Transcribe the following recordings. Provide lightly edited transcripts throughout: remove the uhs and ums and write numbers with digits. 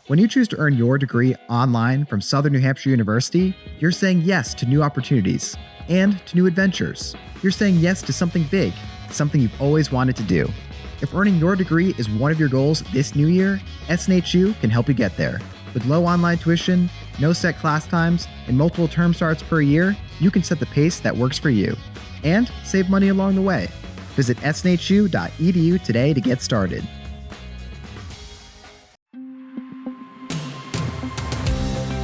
When you choose to earn your degree online from Southern New Hampshire University, you're saying yes to new opportunities and to new adventures. You're saying yes to something big, something you've always wanted to do. If earning your degree is one of your goals this new year, SNHU can help you get there. With low online tuition, no set class times, and multiple term starts per year, you can set the pace that works for you and save money along the way. Visit snhu.edu today to get started.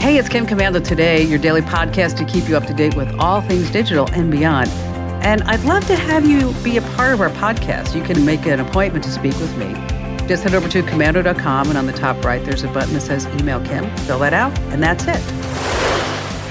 Hey, it's Kim Komando Today, your daily podcast to keep you up to date with all things digital and beyond. And I'd love to have you be a part of our podcast. You can make an appointment to speak with me. Just head over to komando.com, and on the top right, there's a button that says Email Kim. Fill that out, and that's it.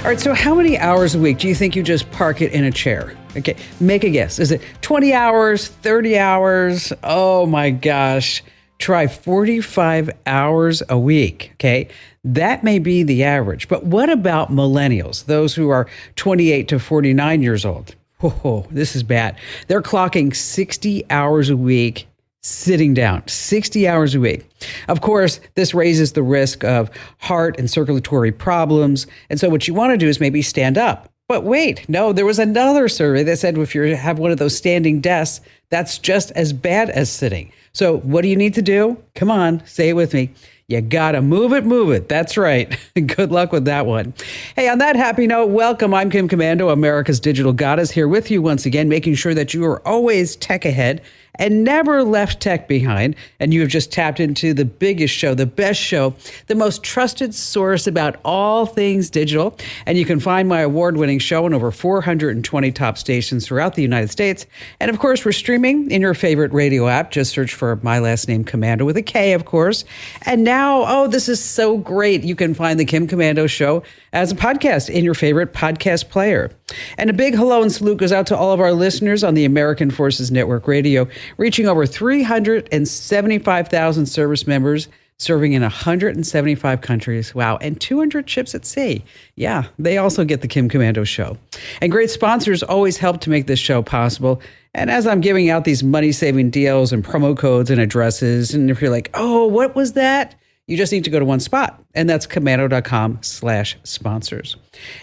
All right, so how many hours a week do you think you just park it in a chair? Okay, make a guess. Is it 20 hours, 30 hours? Oh my gosh. Try 45 hours a week, okay? That may be the average. But what about millennials, those who are 28 to 49 years old? Oh, this is bad. They're clocking 60 hours a week sitting down, 60 hours a week. Of course, this raises the risk of heart and circulatory problems. And so what you want to do is maybe stand up. But wait, no, there was another survey that said if you have one of those standing desks, that's just as bad as sitting. So what do you need to do? Come on, say it with me. You gotta move it, move it. That's right. Good luck with that one. Hey, on that happy note, welcome. I'm Kim Komando, America's digital goddess, here with you once again, making sure that you are always tech ahead and never left tech behind. And you have just tapped into the biggest show, the best show, the most trusted source about all things digital. And you can find my award-winning show on over 420 top stations throughout the United States. And of course, we're streaming in your favorite radio app. Just search for my last name, Komando, with a K, of course. And now, oh, this is so great. You can find the Kim Komando Show as a podcast in your favorite podcast player. And a big hello and salute goes out to all of our listeners on the American Forces Network Radio, reaching over 375,000 service members, serving in 175 countries. Wow. And 200 ships at sea. Yeah, they also get the Kim Komando Show. And great sponsors always help to make this show possible. And as I'm giving out these money-saving deals and promo codes and addresses, and if you're like, oh, what was that? You just need to go to one spot, and that's komando.com/sponsors.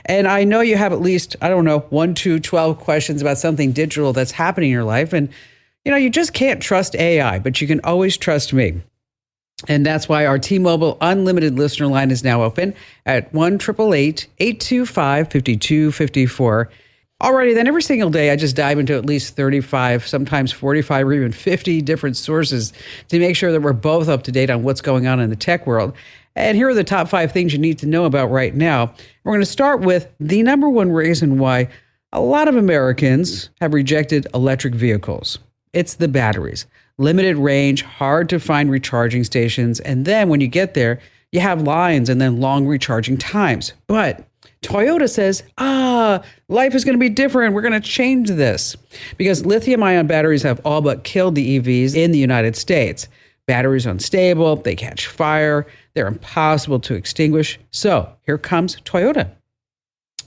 And I know you have at least, 1 to 12 questions about something digital that's happening in your life. And, you just can't trust AI, but you can always trust me. And that's why our T-Mobile Unlimited listener line is now open at 1-888-825-5254. Alrighty, then every single day I just dive into at least 35, sometimes 45 or even 50 different sources to make sure that we're both up to date on what's going on in the tech world. And here are the top 5 things you need to know about right now. We're going to start with the number one reason why a lot of Americans have rejected electric vehicles. It's the batteries. Limited range, hard to find recharging stations, and then when you get there, you have lines and then long recharging times. But Toyota says, life is going to be different. We're going to change this because lithium-ion batteries have all but killed the EVs in the United States. Batteries are unstable, they catch fire, they're impossible to extinguish. So here comes Toyota.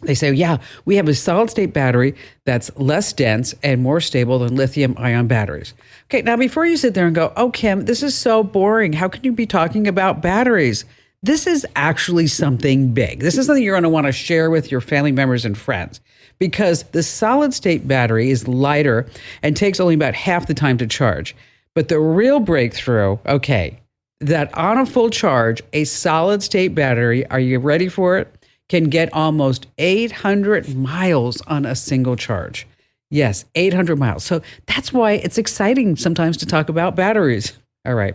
They say, yeah, we have a solid-state battery that's less dense and more stable than lithium-ion batteries. Okay, now before you sit there and go, oh, Kim, this is so boring. How can you be talking about batteries? This is actually something big. This is something you're going to want to share with your family members and friends because the solid-state battery is lighter and takes only about half the time to charge. But the real breakthrough, that on a full charge, a solid-state battery, are you ready for it? Can get almost 800 miles on a single charge. Yes, 800 miles. So that's why it's exciting sometimes to talk about batteries. All right.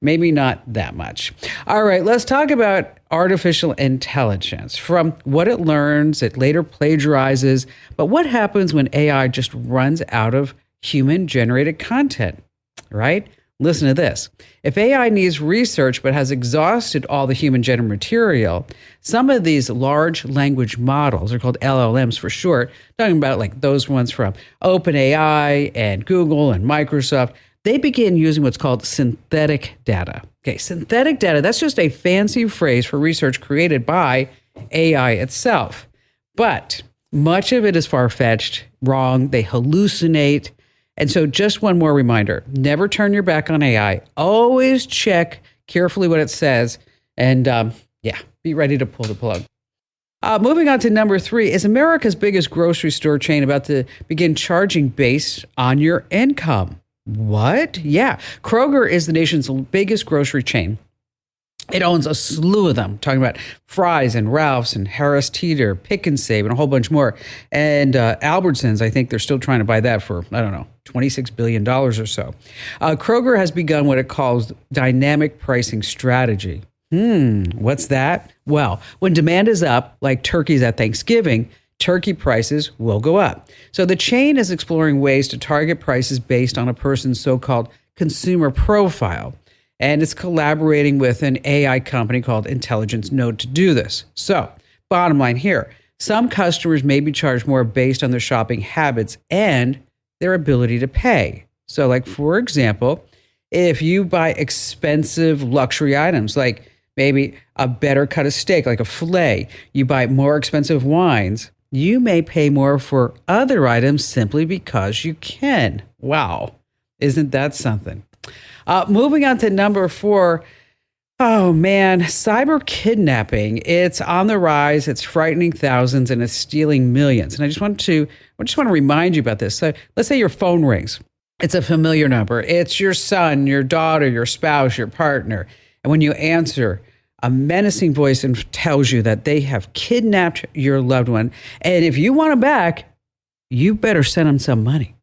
Maybe not that much. All right, let's talk about artificial intelligence. From what it learns, it later plagiarizes. But what happens when AI just runs out of human-generated content, right? Listen to this. If AI needs research but has exhausted all the human-generated material, some of these large language models, they're called LLMs for short, talking about like those ones from OpenAI and Google and Microsoft, they begin using what's called synthetic data. Okay, synthetic data, that's just a fancy phrase for research created by AI itself. But much of it is far-fetched, wrong, they hallucinate. And so just one more reminder, never turn your back on AI. Always check carefully what it says And be ready to pull the plug. Moving on to number 3, is America's biggest grocery store chain about to begin charging based on your income? What? Yeah. Kroger is the nation's biggest grocery chain. It owns a slew of them, talking about Fry's and Ralph's and Harris Teeter, Pick and Save, and a whole bunch more. And Albertsons, I think they're still trying to buy that for, I don't know, $26 billion or so. Kroger has begun what it calls dynamic pricing strategy. What's that? Well, when demand is up, like turkeys at Thanksgiving, turkey prices will go up. So the chain is exploring ways to target prices based on a person's so-called consumer profile. And it's collaborating with an AI company called Intelligence Node to do this. So, bottom line here, some customers may be charged more based on their shopping habits and their ability to pay. So, like, for example, if you buy expensive luxury items, like maybe a better cut of steak, like a filet, you buy more expensive wines, you may pay more for other items simply because you can. Wow. Isn't that something? Moving on to number 4. Oh man, cyber-kidnapping. It's on the rise. It's frightening thousands and it's stealing millions. And I just want to remind you about this. So let's say your phone rings. It's a familiar number. It's your son, your daughter, your spouse, your partner. And when you answer, a menacing voice tells you that they have kidnapped your loved one. And if you want them back, you better send them some money.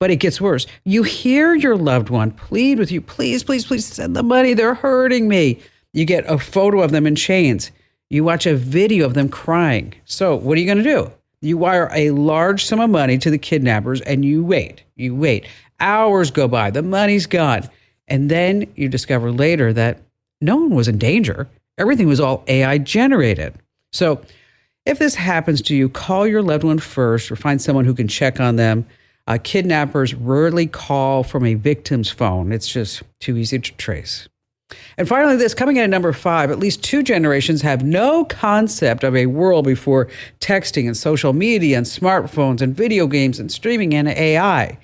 But it gets worse. You hear your loved one plead with you, please, please, please send the money. They're hurting me. You get a photo of them in chains. You watch a video of them crying. So what are you going to do? You wire a large sum of money to the kidnappers and you wait. You wait. Hours go by. The money's gone. And then you discover later that no one was in danger. Everything was all AI generated. So if this happens to you, call your loved one first or find someone who can check on them. Kidnappers rarely call from a victim's phone. It's just too easy to trace. And finally, this coming in at number 5, at least 2 generations have no concept of a world before texting and social media and smartphones and video games and streaming and AI.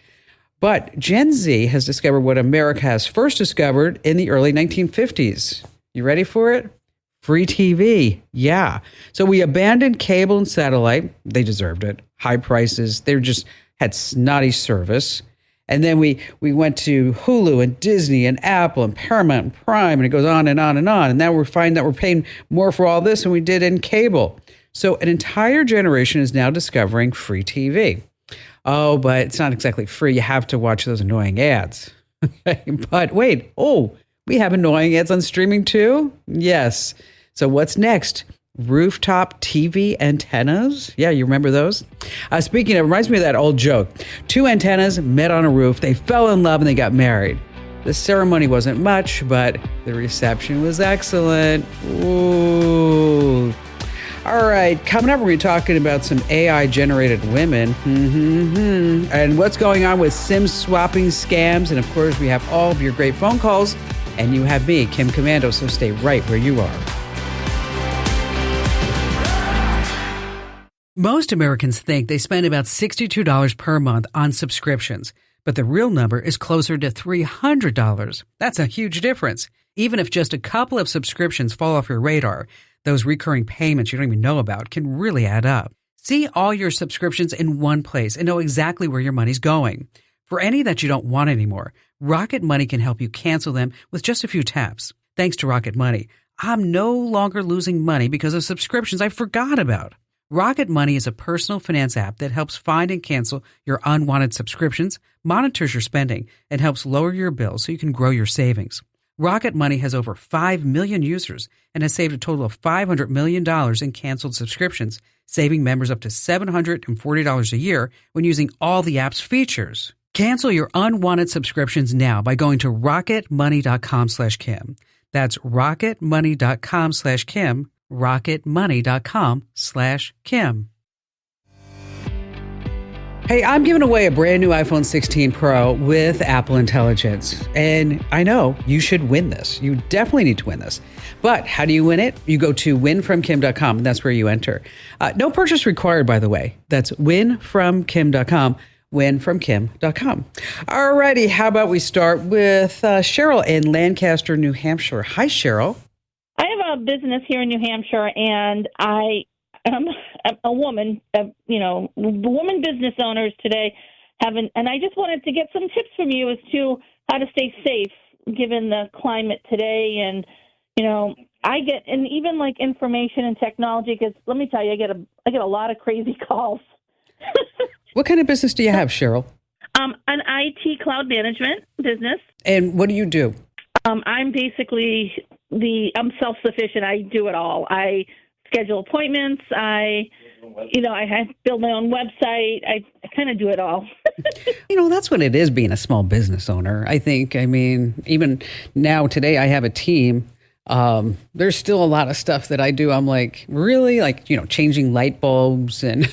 But Gen Z has discovered what America has first discovered in the early 1950s. You ready for it? Free TV. Yeah. So we abandoned cable and satellite. They deserved it. High prices. They just had snotty service. And then we went to Hulu and Disney and Apple and Paramount and Prime, and it goes on and on and on. And now we're finding that we're paying more for all this than we did in cable. So an entire generation is now discovering free TV. Oh, but it's not exactly free. You have to watch those annoying ads. But wait, we have annoying ads on streaming too? Yes. So what's next? Rooftop TV antennas? Yeah, you remember those? Speaking of, it reminds me of that old joke. 2 antennas met on a roof. They fell in love and they got married. The ceremony wasn't much, but the reception was excellent. Ooh. All right, coming up, we're talking about some AI-generated women. And what's going on with SIM swapping scams. And of course, we have all of your great phone calls. And you have me, Kim Commando, so stay right where you are. Most Americans think they spend about $62 per month on subscriptions, but the real number is closer to $300. That's a huge difference. Even if just a couple of subscriptions fall off your radar, those recurring payments you don't even know about can really add up. See all your subscriptions in one place and know exactly where your money's going. For any that you don't want anymore, Rocket Money can help you cancel them with just a few taps. Thanks to Rocket Money, I'm no longer losing money because of subscriptions I forgot about. Rocket Money is a personal finance app that helps find and cancel your unwanted subscriptions, monitors your spending, and helps lower your bills so you can grow your savings. Rocket Money has over 5 million users and has saved a total of $500 million in canceled subscriptions, saving members up to $740 a year when using all the app's features. Cancel your unwanted subscriptions now by going to rocketmoney.com/Kim. That's rocketmoney.com/Kim. rocketmoney.com/Kim. Hey, I'm giving away a brand new iPhone 16 Pro with Apple Intelligence. And I know you should win this. You definitely need to win this. But how do you win it? You go to winfromkim.com, and that's where you enter. No purchase required, by the way. That's winfromkim.com, winfromkim.com. All righty, how about we start with Cheryl in Lancaster, New Hampshire. Hi, Cheryl. I have a business here in New Hampshire, and I am a woman. Woman business owners today haven't, and I just wanted to get some tips from you as to how to stay safe given the climate today. And I get, and even like information and technology, because let me tell you, I get a lot of crazy calls. What kind of business do you have, Cheryl? An IT cloud management business. And what do you do? I'm basically I'm self-sufficient. I do it all. I schedule appointments. I build my own website. I kind of do it all. That's what it is being a small business owner, I think. I mean, even now today I have a team. There's still a lot of stuff that I do. I'm like, really? Like, changing light bulbs and,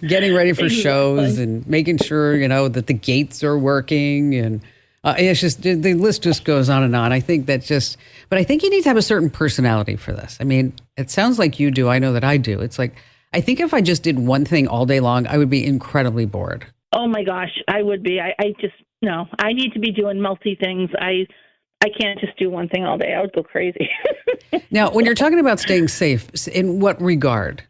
getting ready for shows and making sure, that the gates are working. And it's just, the list just goes on and on. I think but I think you need to have a certain personality for this. I mean, it sounds like you do. I know that I do. It's like, I think if I just did one thing all day long, I would be incredibly bored. Oh my gosh, I would be. No, I need to be doing multi things. I can't just do one thing all day. I would go crazy. Now, when you're talking about staying safe, in what regard?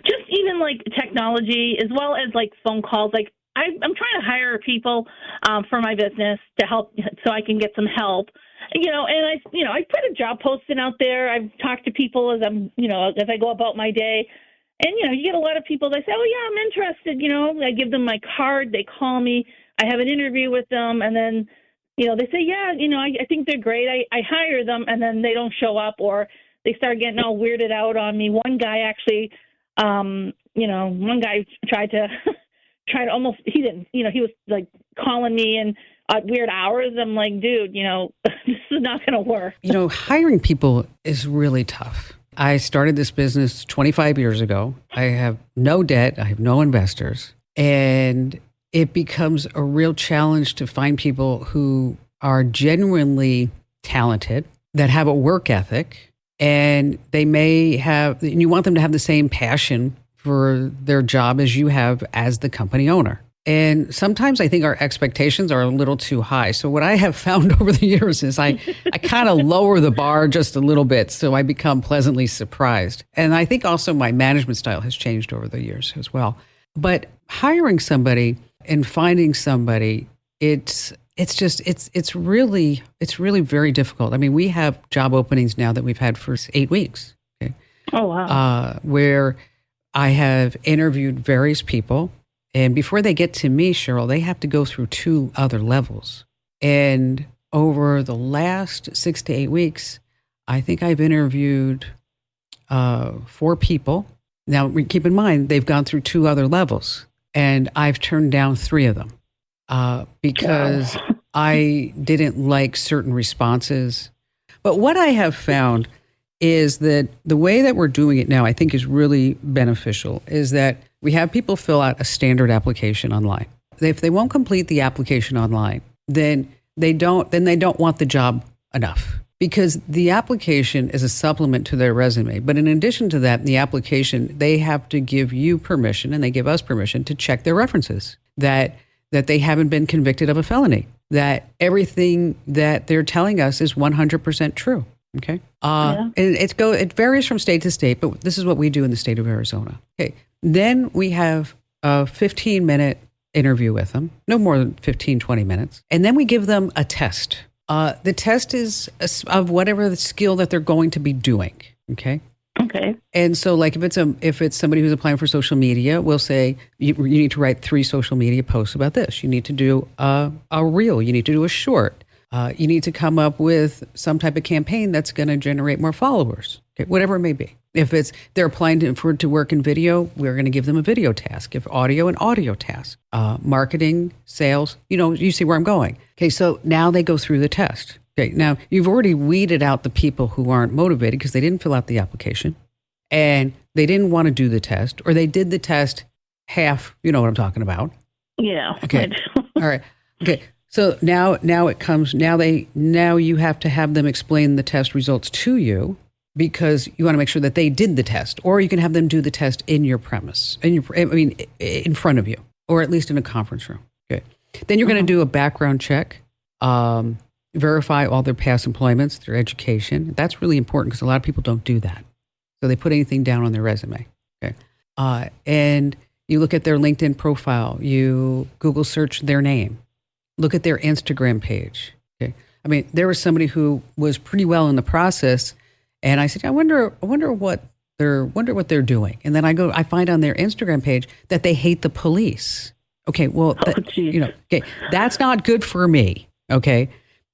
Just even like technology, as well as like phone calls. Like I'm trying to hire people for my business to help, so I can get some help. And I put a job posting out there. I've talked to people as as I go about my day. And, you get a lot of people that say, oh, yeah, I'm interested. I give them my card. They call me. I have an interview with them. And then, they say, yeah, I think they're great. I hire them, and then they don't show up, or they start getting all weirded out on me. One guy actually, tried to almost, he didn't, he was like calling me and at weird hours. I'm like, dude, this is not going to work. Hiring people is really tough. I started this business 25 years ago. I have no debt. I have no investors. And it becomes a real challenge to find people who are genuinely talented, that have a work ethic, and you want them to have the same passion for their job as you have as the company owner. And sometimes I think our expectations are a little too high. So what I have found over the years is I kind of lower the bar just a little bit, so I become pleasantly surprised. And I think also my management style has changed over the years as well. But hiring somebody and finding somebody, it's really very difficult. I mean, we have job openings now that we've had for 8 weeks. Okay? Oh, wow. Where I have interviewed various people. And before they get to me, Cheryl, they have to go through 2 other levels. And over the last 6 to 8 weeks, I think I've interviewed 4 people. Now, keep in mind, they've gone through 2 other levels, and I've turned down 3 of them because I didn't like certain responses. But what I have found is that the way that we're doing it now, I think is really beneficial, is that we have people fill out a standard application online. If they won't complete the application online, then they don't want the job enough, because the application is a supplement to their resume. But in addition to that, the application, they have to give you permission, and they give us permission to check their references, that they haven't been convicted of a felony, that everything that they're telling us is 100% true. Okay. And it varies from state to state, but this is what we do in the state of Arizona. Okay. Then we have a 15-minute interview with them, no more than 15, 20 minutes. And then we give them a test. The test is of whatever the skill that they're going to be doing. Okay. Okay. And so like if it's somebody who's applying for social media, we'll say you need to write 3 social media posts about this. You need to do a reel. You need to do a short. You need to come up with some type of campaign that's going to generate more followers, okay, whatever it may be. If they're applying to work in video, we're going to give them a video task. If audio, an audio task. Marketing, sales, you see where I'm going. Okay, so now they go through the test. Okay, now you've already weeded out the people who aren't motivated because they didn't fill out the application and they didn't want to do the test, or they did the test half, you know what I'm talking about. Yeah. Okay. All right. Okay. So now you have to have them explain the test results to you, because you want to make sure that they did the test, or you can have them do the test in your premise, in front of you, or at least in a conference room. Okay. Then you're going to do a background check. verify all their past employments, their education. That's really important because a lot of people don't do that. So they put anything down on their resume. Okay. And you look at their LinkedIn profile, you Google search their name, look at their Instagram page. Okay. I mean, there was somebody who was pretty well in the process, and I said, I wonder what they're doing. And then I find on their Instagram page that they hate the police. Okay, well, okay, that's not good for me. Okay.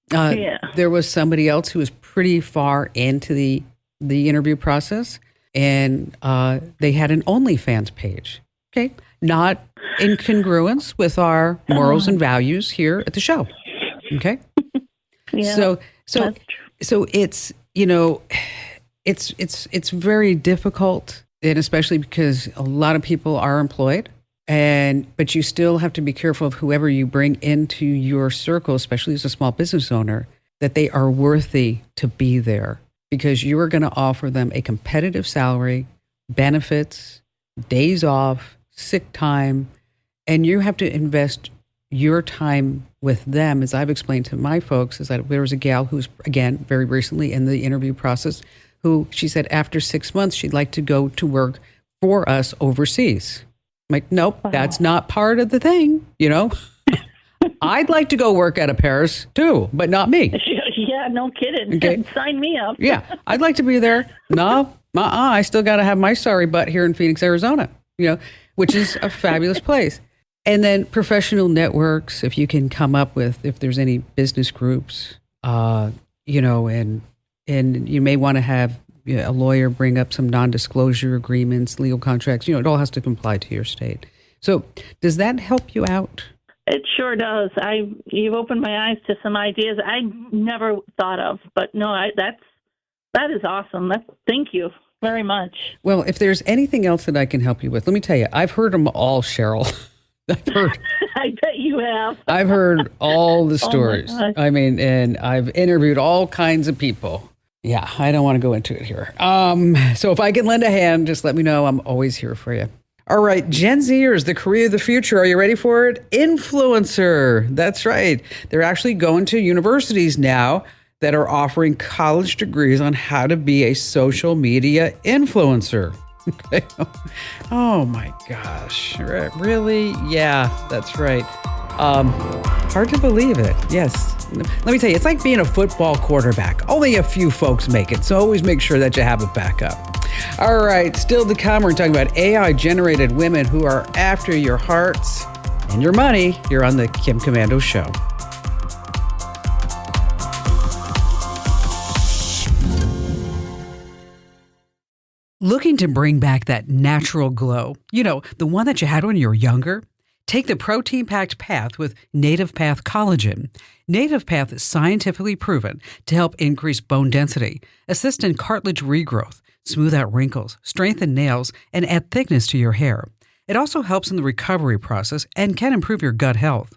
There was somebody else who was pretty far into the interview process, and they had an OnlyFans page. Okay, not in congruence with our morals and values here at the show. Okay, so it's it's very difficult, and especially because a lot of people are employed. But you still have to be careful of whoever you bring into your circle, especially as a small business owner, that they are worthy to be there, because you are going to offer them a competitive salary, benefits, days off, sick time, and you have to invest your time with them. As I've explained to my folks, is that there was a gal who's, again, very recently in the interview process, who she said after 6 months, she'd like to go to work for us overseas. I'm like, nope, that's not part of the thing, I'd like to go work out of Paris too, but not me. Yeah, no kidding. Okay. Sign me up. Yeah, I'd like to be there. No, I still got to have my sorry butt here in Phoenix, Arizona, which is a fabulous place. And then professional networks, if you can come up with, if there's any business groups, and you may want to have a lawyer bring up some non-disclosure agreements, legal contracts. It all has to comply to your state. So does that help you out? It sure does. You've opened my eyes to some ideas I never thought of. But no, that is awesome. Thank you very much. Well, if there's anything else that I can help you with, let me tell you, I've heard them all, Cheryl. I bet you have. I've heard all the stories. Oh, and I've interviewed all kinds of people. Yeah, I don't want to go into it here. So if I can lend a hand, just let me know. I'm always here for you. All right, Gen Zers, the career of the future. Are you ready for it? Influencer. That's right. They're actually going to universities now that are offering college degrees on how to be a social media influencer. Okay. Oh my gosh. Really? Yeah, that's right. Hard to believe it. Yes. Let me tell you, it's like being a football quarterback. Only a few folks make it, so always make sure that you have a backup. All right, still to come, we're talking about AI-generated women who are after your hearts and your money. You're on the Kim Komando Show. Looking to bring back that natural glow? The one that you had when you were younger? Take the protein-packed path with Native Path Collagen. Native Path is scientifically proven to help increase bone density, assist in cartilage regrowth, smooth out wrinkles, strengthen nails, and add thickness to your hair. It also helps in the recovery process and can improve your gut health.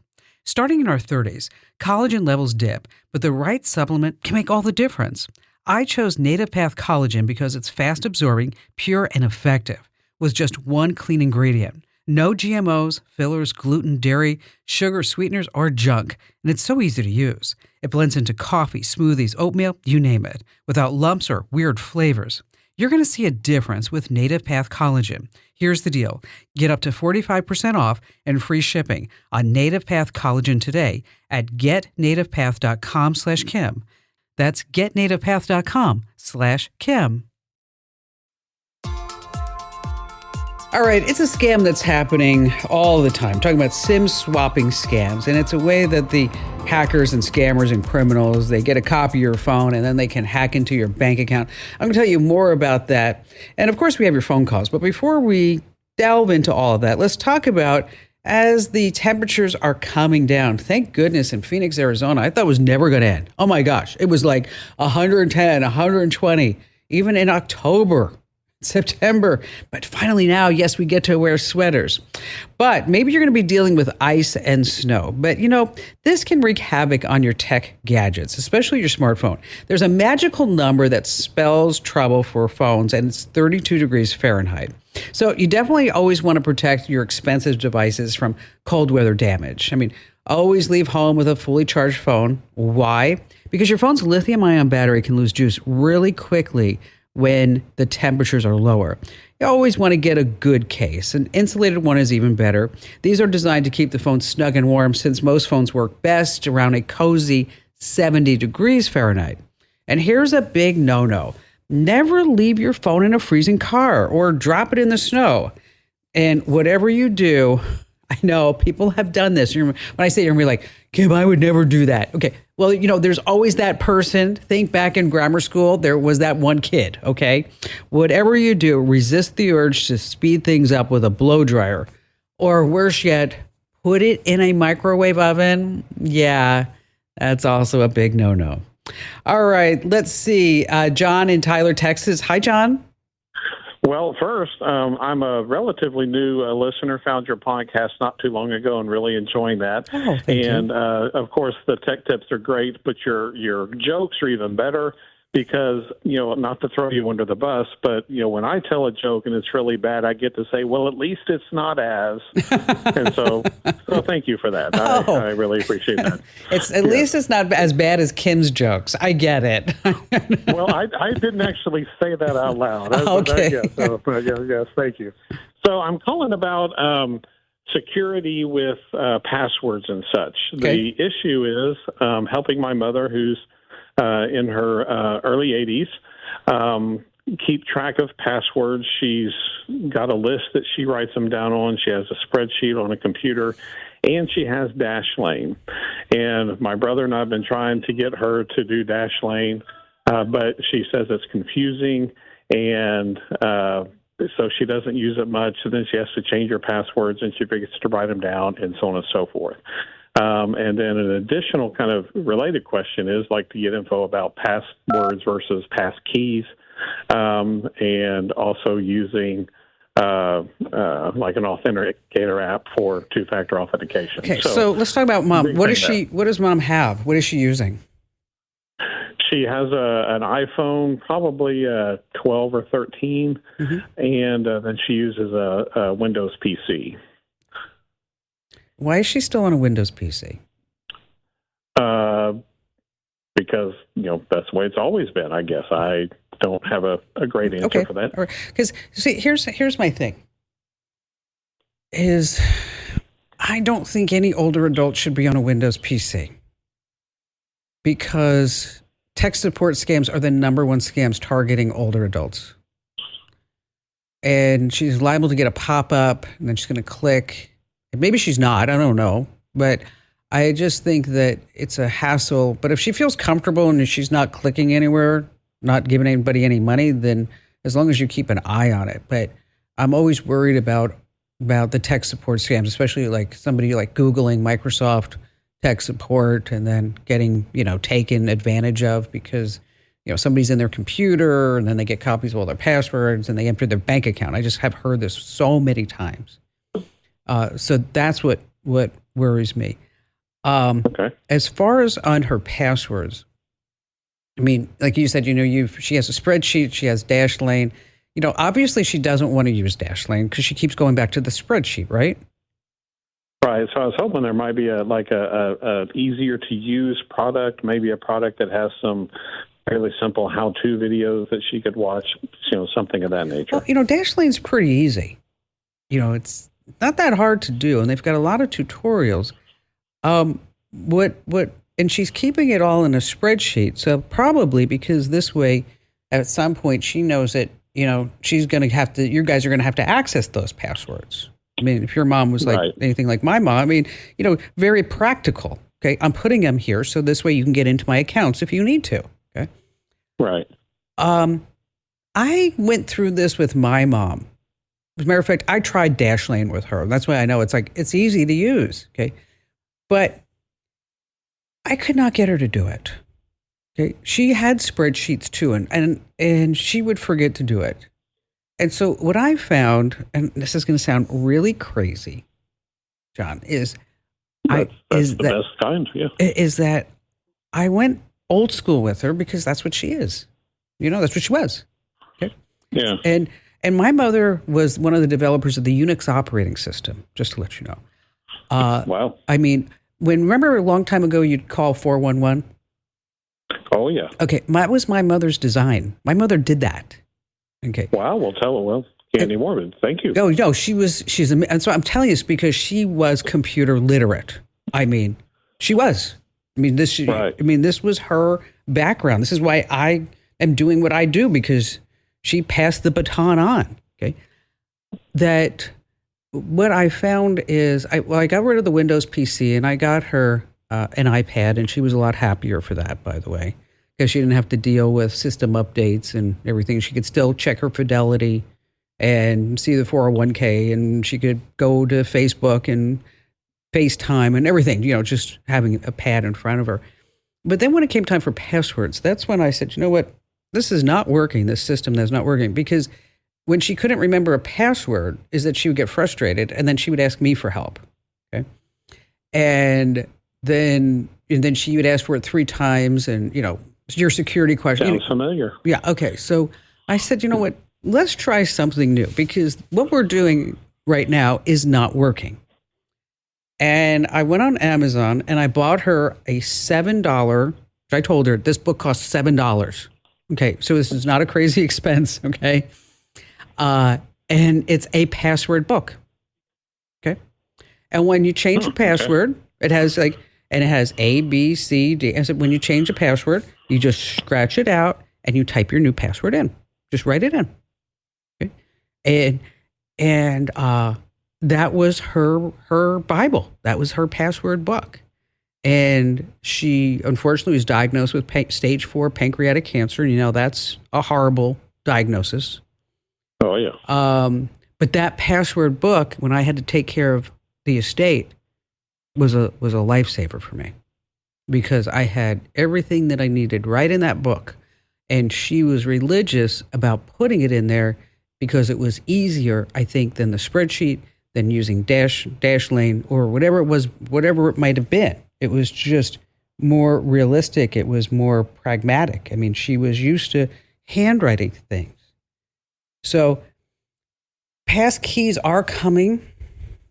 Starting in our 30s, collagen levels dip, but the right supplement can make all the difference. I chose Native Path Collagen because it's fast-absorbing, pure, and effective, with just one clean ingredient. No GMOs, fillers, gluten, dairy, sugar, sweeteners, or junk, and it's so easy to use. It blends into coffee, smoothies, oatmeal, you name it, without lumps or weird flavors. You're going to see a difference with Native Path Collagen. Here's the deal. Get up to 45% off and free shipping on Native Path Collagen today at getnativepath.com/Kim. That's getnativepath.com/Kim. All right, it's a scam that's happening all the time. I'm talking about SIM swapping scams, and it's a way that the hackers and scammers and criminals, they get a copy of your phone and then they can hack into your bank account. I'm going to tell you more about that. And of course, we have your phone calls. But before we delve into all of that, let's talk about as the temperatures are coming down. Thank goodness in Phoenix, Arizona, I thought it was never going to end. Oh my gosh, it was like 110, 120, even in October. September. But finally now, yes, we get to wear sweaters. But maybe you're going to be dealing with ice and snow. But this can wreak havoc on your tech gadgets, especially your smartphone. There's a magical number that spells trouble for phones, and it's 32 degrees Fahrenheit. So you definitely always want to protect your expensive devices from cold weather damage. I mean, Always leave home with a fully charged phone. Why? Because your phone's lithium-ion battery can lose juice really quickly when the temperatures are lower. You always want to get a good case. An insulated one is even better. These are designed to keep the phone snug and warm since most phones work best around a cozy 70 degrees Fahrenheit. And here's a big no-no. Never leave your phone in a freezing car or drop it in the snow. And whatever you do, I know people have done this. When I say it, you're going to be like, Kim, I would never do that. Okay. Well, there's always that person. Think back in grammar school, there was that one kid. Okay. Whatever you do, resist the urge to speed things up with a blow dryer. Or worse yet, put it in a microwave oven. Yeah, that's also a big no-no. All right. Let's see. John in Tyler, Texas. Hi, John. Well, first, I'm a relatively new listener, found your podcast not too long ago and really enjoying that. Oh, thank you. And, of course, the tech tips are great, but your jokes are even better because, not to throw you under the bus, but, when I tell a joke and it's really bad, I get to say, well, at least it's not as. And so thank you for that. I really appreciate that. At least it's not as bad as Kim's jokes. I get it. Well, I didn't actually say that out loud. Okay. Yes, thank you. So I'm calling about security with passwords and such. Okay. The issue is helping my mother, who's in her early 80s, keep track of passwords. She's got a list that she writes them down on. She has a spreadsheet on a computer, and she has Dashlane. And my brother and I have been trying to get her to do Dashlane, but she says it's confusing, and so she doesn't use it much. So then she has to change her passwords, and she forgets to write them down, and so on and so forth. And then an additional kind of related question is like to get info about passwords versus pass keys, and also using like an authenticator app for two-factor authentication. Okay, so let's talk about Mom. What does Mom have? What is she using? She has an iPhone, probably 12 or 13, and then she uses a Windows PC. Why is she still on a Windows PC? Because, that's the way it's always been, I guess. I don't have a great answer for that. Because, see, here's my thing. I don't think any older adult should be on a Windows PC. Because tech support scams are the number one scams targeting older adults. And she's liable to get a pop-up, and then she's going to click. Maybe she's not. I don't know. But I just think that it's a hassle. But if she feels comfortable and if she's not clicking anywhere, not giving anybody any money, then as long as you keep an eye on it. But I'm always worried about the tech support scams, especially like somebody like Googling Microsoft tech support and then getting, taken advantage of because, somebody's in their computer and then they get copies of all their passwords and they enter their bank account. I just have heard this so many times. So that's what worries me. Okay. As far as on her passwords, I mean, like you said, she has a spreadsheet, she has Dashlane. Obviously she doesn't want to use Dashlane because she keeps going back to the spreadsheet, right? Right. So I was hoping there might be a easier to use product, maybe a product that has some fairly simple how-to videos that she could watch, something of that nature. Well, Dashlane's pretty easy. It's not that hard to do, and they've got a lot of tutorials. And she's keeping it all in a spreadsheet. So probably because this way, at some point, she knows that, she's going to you guys are going to have to access those passwords. I mean, if your mom was like anything like my mom, I mean, very practical. Okay. I'm putting them here. So this way you can get into my accounts if you need to. Okay. Right. I went through this with my mom. As a matter of fact, I tried Dashlane with her. That's why I know it's easy to use. Okay. But I could not get her to do it. Okay. She had spreadsheets too, and she would forget to do it. And so what I found, and this is going to sound really crazy, John, is the best kind, yeah. Is that I went old school with her because that's what she is. That's what she was. Okay. Yeah. And my mother was one of the developers of the Unix operating system, just to let you know. Wow. I mean, remember a long time ago, you'd call 411? Oh, yeah. Okay. That was my mother's design. My mother did that. Okay. Wow. Well, can't anymore, but thank you. Oh, no, and so I'm telling you this because she was computer literate. I mean, she was. Right. This was her background. This is why I am doing what I do, because she passed the baton on. Okay. That what I found is I got rid of the Windows PC and I got her an iPad, and she was a lot happier for that, by the way, because she didn't have to deal with system updates and everything. She could still check her fidelity and see the 401k, and she could go to Facebook and FaceTime and everything, just having a pad in front of her. But then when it came time for passwords, that's when I said, you know what, this is not working. This system that's not working, because when she couldn't remember a password is that she would get frustrated, and then she would ask me for help. Okay. And then she would ask for it 3 times, and, your security question. Sounds familiar. Yeah. Okay. So I said, you know what, let's try something new, because what we're doing right now is not working. And I went on Amazon and I bought her a $7. I told her this book costs $7. Okay. So this is not a crazy expense. Okay. And it's a password book. Okay. And when you change a password, it has it has A, B, C, D. I said, when you change a password, you just scratch it out and you type your new password in. Just write it in. Okay. And that was her Bible. That was her password book. And she unfortunately was diagnosed with stage 4 pancreatic cancer. That's a horrible diagnosis. Oh, yeah. But that password book, when I had to take care of the estate, was a lifesaver for me, because I had everything that I needed right in that book. And she was religious about putting it in there because it was easier, I think, than the spreadsheet, than using Dashlane or whatever it might have been. It was just more realistic. It was more pragmatic. She was used to handwriting things. So passkeys are coming.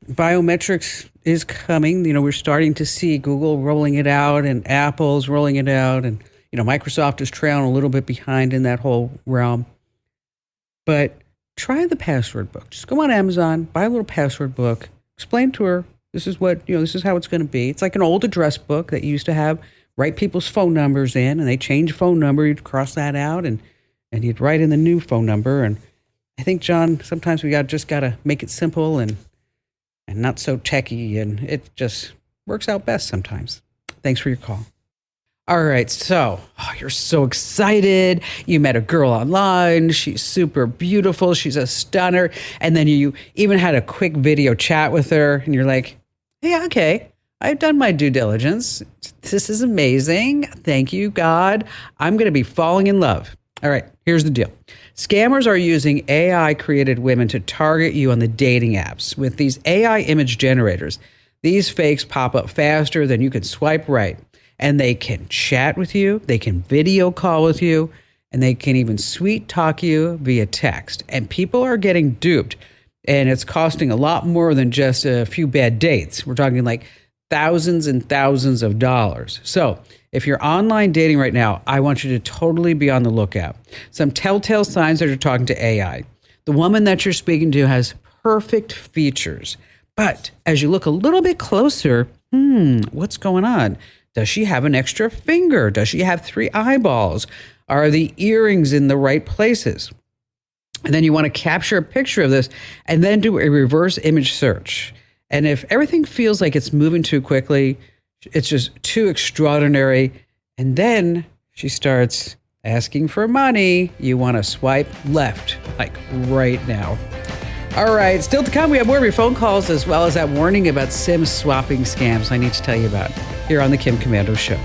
Biometrics is coming. We're starting to see Google rolling it out and Apple's rolling it out, and Microsoft is trailing a little bit behind in that whole realm. But try the password book. Just go on Amazon, buy a little password book, explain to her, this is how it's going to be. It's like an old address book that you used to have, write people's phone numbers in, and they change phone number, you'd cross that out, and you'd write in the new phone number. And I think, John, sometimes we just got to make it simple and not so techy, and it just works out best sometimes. Thanks for your call. All right, so you're so excited. You met a girl online. She's super beautiful. She's a stunner. And then you even had a quick video chat with her, and you're like, yeah, okay, I've done my due diligence. This is amazing. Thank you, God. I'm going to be falling in love. All right, here's the deal. Scammers are using AI-created women to target you on the dating apps. With these AI image generators, these fakes pop up faster than you can swipe right. And they can chat with you, they can video call with you, and they can even sweet talk you via text. And people are getting duped. And it's costing a lot more than just a few bad dates. We're talking like thousands and thousands of dollars. So if you're online dating right now, I want you to totally be on the lookout. Some telltale signs that you're talking to AI. The woman that you're speaking to has perfect features. But as you look a little bit closer, what's going on? Does she have an extra finger? Does she have 3 eyeballs? Are the earrings in the right places? And then you want to capture a picture of this and then do a reverse image search. And if everything feels like it's moving too quickly, it's just too extraordinary, and then she starts asking for money, you want to swipe left, like right now. All right, still to come, we have more of your phone calls, as well as that warning about SIM swapping scams I need to tell you about here on the Kim Komando Show.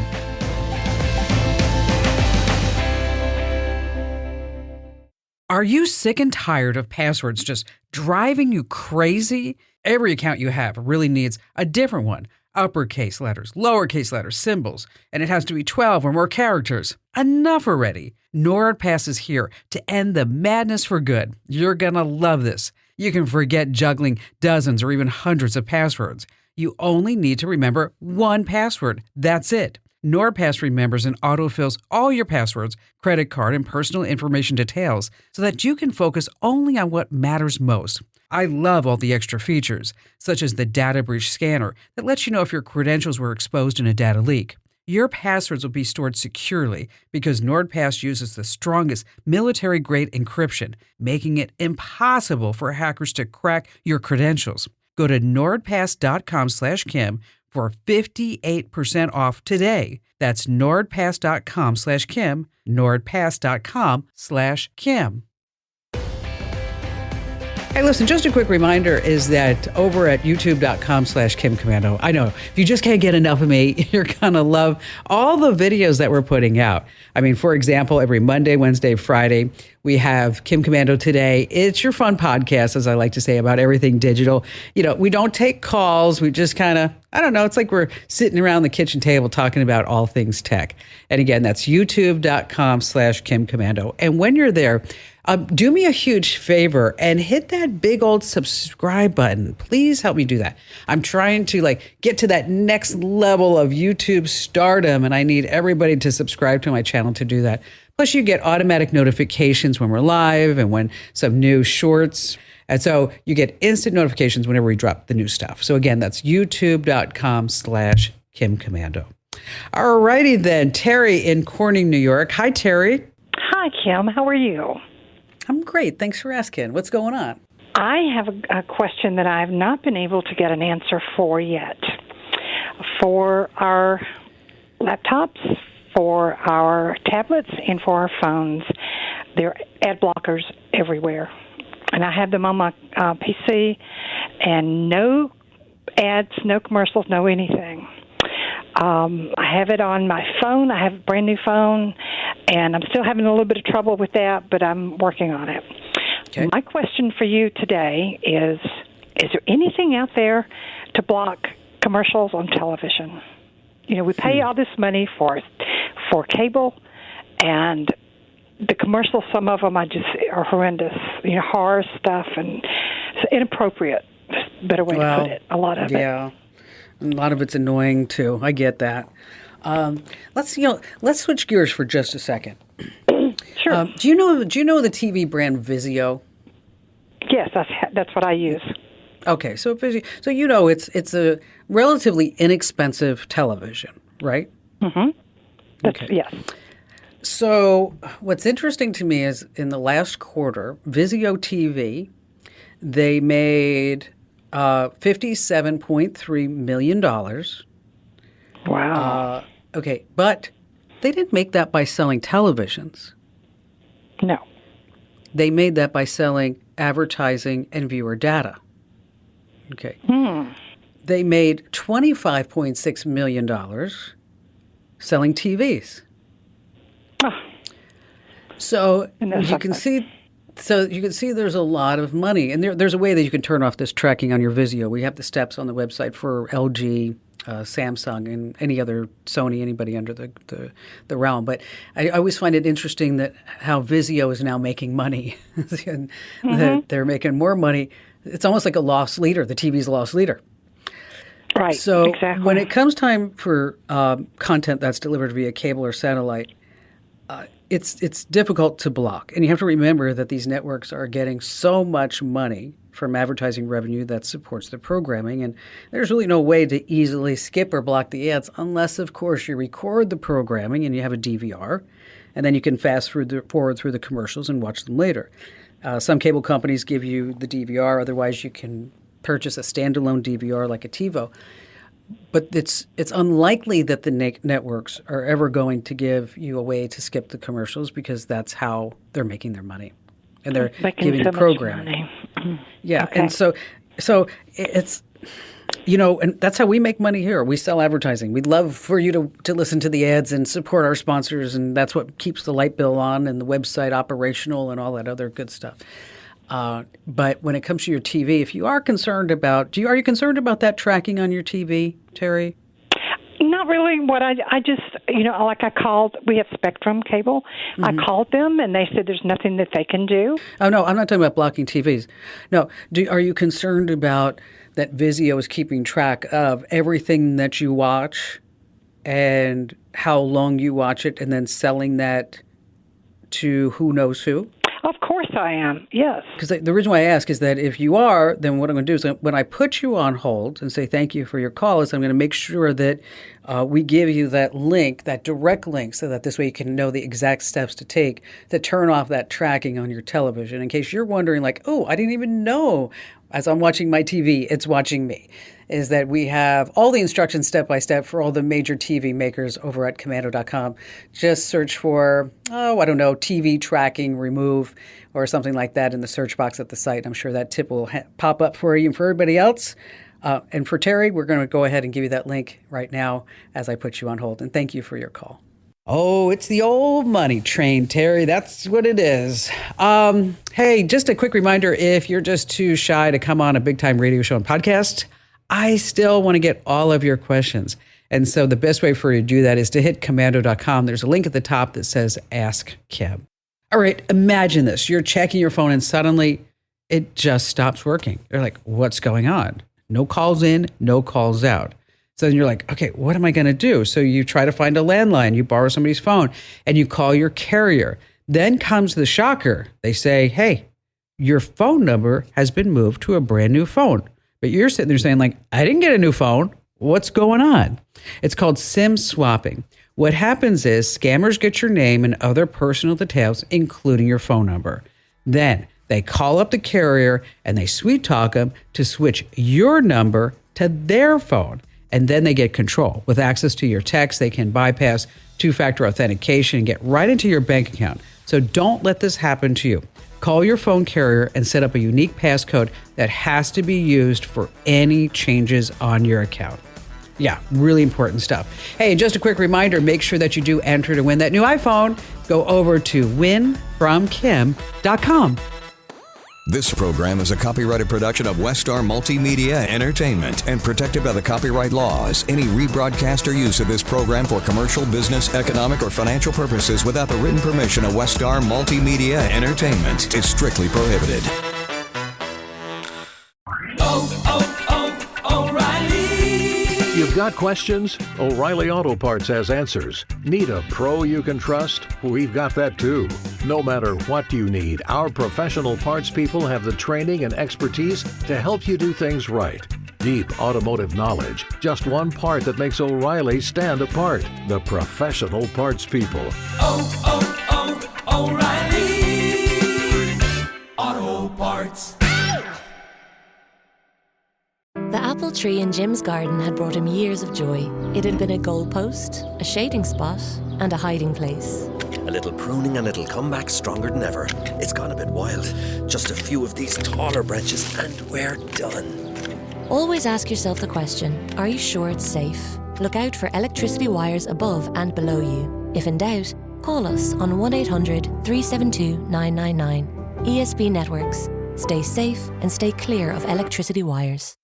Are you sick and tired of passwords just driving you crazy? Every account you have really needs a different one. Uppercase letters, lowercase letters, symbols, and it has to be 12 or more characters. Enough already. NordPass is here to end the madness for good. You're gonna love this. You can forget juggling dozens or even hundreds of passwords. You only need to remember one password. That's it. NordPass remembers and autofills all your passwords, credit card, and personal information details so that you can focus only on what matters most. I love all the extra features, such as the data breach scanner that lets you know if your credentials were exposed in a data leak. Your passwords will be stored securely because NordPass uses the strongest military-grade encryption, making it impossible for hackers to crack your credentials. Go to nordpass.com/Kim for 58% off today. That's nordpass.com/Kim, nordpass.com/Kim. Hey, listen, just a quick reminder is that over at youtube.com/Kim Komando, I know if you just can't get enough of me, you're going to love all the videos that we're putting out. I mean, for example, every Monday, Wednesday, Friday, we have Kim Komando Today. It's your fun podcast, as I like to say, about everything digital. You know, we don't take calls. We just kind of, I don't know, it's like we're sitting around the kitchen table talking about all things tech. And again, that's youtube.com/Kim Komando. And when you're there, do me a huge favor and hit that big old subscribe button. Please help me do that. I'm trying to get to that next level of YouTube stardom, and I need everybody to subscribe to my channel to do that. Plus, you get automatic notifications when we're live and when some new shorts. And so you get instant notifications whenever we drop the new stuff. So again, that's youtube.com/Kim Komando. All righty then, Terry in Corning, New York. Hi, Terry. Hi, Kim. How are you? I'm great. Thanks for asking. What's going on? I have a question that I have not been able to get an answer for yet. For our laptops, for our tablets, and for our phones, there are ad blockers everywhere. And I have them on my PC, and no ads, no commercials, no anything. I have it on my phone. I have a brand new phone, and I'm still having a little bit of trouble with that, but I'm working on it. Okay. My question for you today is there anything out there to block commercials on television? You know, we pay all this money for cable, and the commercials, some of them are horrendous, you know, horror stuff, and it's inappropriate. Better way to put it, a lot of it. Yeah. A lot of it's annoying too. I get that. Let's switch gears for just a second. Sure. Do you know the TV brand Vizio? Yes, that's what I use. Okay, so Vizio, so you know it's a relatively inexpensive television, right? Mm-hmm. Okay. Yes. So what's interesting to me is in the last quarter, Vizio TV, they made $57.3 million. Wow. Okay, but they didn't make that by selling televisions. No. They made that by selling advertising and viewer data. Okay. They made $25.6 million selling TVs. Oh. So you can see there's a lot of money. And there's a way that you can turn off this tracking on your Vizio. We have the steps on the website for LG, Samsung, and any other Sony, anybody under the realm. But I always find it interesting that how Vizio is now making money. And that they're making more money. It's almost like a loss leader. The TV's a loss leader. Right, So exactly. when it comes time for content that's delivered via cable or satellite, it's difficult to block. And you have to remember that these networks are getting so much money from advertising revenue that supports the programming. And there's really no way to easily skip or block the ads unless, of course, you record the programming and you have a DVR. And then you can fast forward through the commercials and watch them later. Some cable companies give you the DVR. Otherwise, you can purchase a standalone DVR like a TiVo. But it's unlikely that the networks are ever going to give you a way to skip the commercials because that's how they're making their money. And they're giving the programming. Yeah. Okay. And so it's, and that's how we make money here. We sell advertising. We'd love for you to listen to the ads and support our sponsors. And that's what keeps the light bill on and the website operational and all that other good stuff. But when it comes to your TV, if you are concerned about, are you concerned about that tracking on your TV, Terry? Not really. What I just, like I called, we have Spectrum cable. I called them and they said there's nothing that they can do. Oh, no, I'm not talking about blocking TVs. No, are you concerned about that Vizio is keeping track of everything that you watch and how long you watch it and then selling that to who knows who? Of course I am, yes. Because the reason why I ask is that if you are, then what I'm going to do is when I put you on hold and say thank you for your call, is I'm going to make sure that we give you that link, that direct link, so that this way you can know the exact steps to take to turn off that tracking on your television. In case you're wondering, like, oh, I didn't even know as I'm watching my TV, it's watching me. Is that we have all the instructions step by step for all the major TV makers over at commando.com. Just search for, TV tracking remove or something like that in the search box at the site. I'm sure that tip will pop up for you and for everybody else. And for Terry, we're going to go ahead and give you that link right now as I put you on hold. And thank you for your call. Oh, it's the old money train, Terry. That's what it is. Hey, just a quick reminder, if you're just too shy to come on a big-time radio show and podcast, I still want to get all of your questions. And so the best way for you to do that is to hit commando.com. There's a link at the top that says Ask Kim. All right, imagine this. You're checking your phone and suddenly it just stops working. You're like, what's going on? No calls in, no calls out. So then you're like, okay, what am I going to do? So you try to find a landline, you borrow somebody's phone, and you call your carrier. Then comes the shocker. They say, hey, your phone number has been moved to a brand new phone. But you're sitting there saying, like, I didn't get a new phone. What's going on? It's called SIM swapping. What happens is scammers get your name and other personal details, including your phone number. Then they call up the carrier and they sweet talk them to switch your number to their phone. And then they get control. With access to your text, they can bypass two-factor authentication and get right into your bank account. So don't let this happen to you. Call your phone carrier and set up a unique passcode that has to be used for any changes on your account. Yeah, really important stuff. Hey, just a quick reminder, make sure that you do enter to win that new iPhone. Go over to winfromkim.com. This program is a copyrighted production of Westar Multimedia Entertainment and protected by the copyright laws. Any rebroadcast or use of this program for commercial, business, economic, or financial purposes without the written permission of Westar Multimedia Entertainment is strictly prohibited. O'Reilly! You've got questions? O'Reilly Auto Parts has answers. Need a pro you can trust? We've got that too. No matter what you need, our professional parts people have the training and expertise to help you do things right. Deep automotive knowledge, just one part that makes O'Reilly stand apart. The professional parts people. O'Reilly Auto Parts. The apple tree in Jim's garden had brought him years of joy. It had been a goalpost, a shading spot, and a hiding place. A little pruning and it'll come back stronger than ever. It's gone a bit wild. Just a few of these taller branches and we're done. Always ask yourself the question, are you sure it's safe? Look out for electricity wires above and below you. If in doubt, call us on 1-800-372-999. ESB Networks. Stay safe and stay clear of electricity wires.